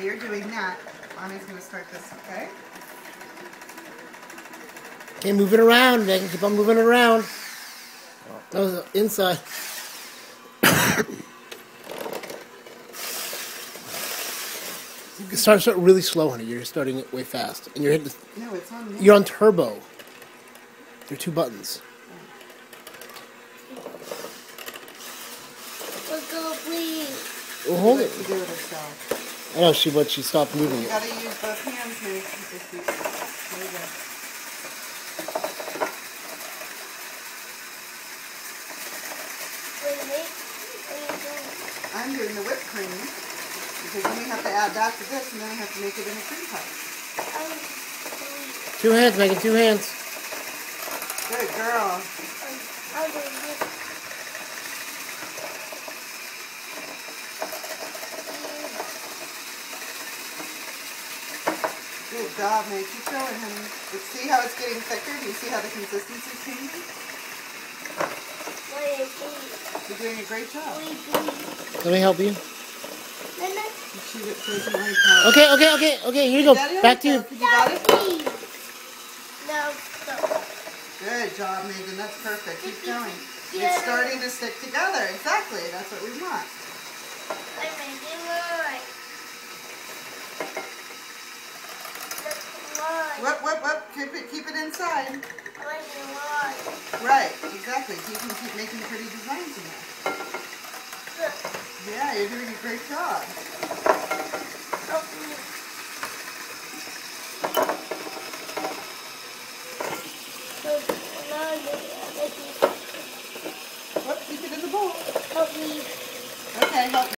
While you're doing that, Mommy's going to start this, okay? Okay, move it around, Megan. Keep on moving it around. That was inside. Start really slow, honey. You're starting it way fast, and you're hitting. No, it's on me. You're on turbo. There are 2 buttons. Let's go, please. Well, hold it. To do it herself. I know she stopped moving You it. gotta use both hands, Meg. There you go. I'm doing the whipped cream because then we have to add that to this, and then we have to make it in a cream pie. 2 hands, Megan. 2 hands. Good girl. Good job, Meg. Keep going, honey. But see how it's getting thicker? Do you see how the consistency is changing? You're doing a great job. Let me help you. She doesn't like how... Okay. Here you go. Back to you. You got it? No. Good job, Megan. That's perfect. Keep going. It's starting to stick together. Exactly. That's what we want. Whip. Keep it inside. Right. Exactly. So you can keep making pretty designs in there. Yeah, you're doing a great job. Keep it in the bowl. Help me. Okay, help me.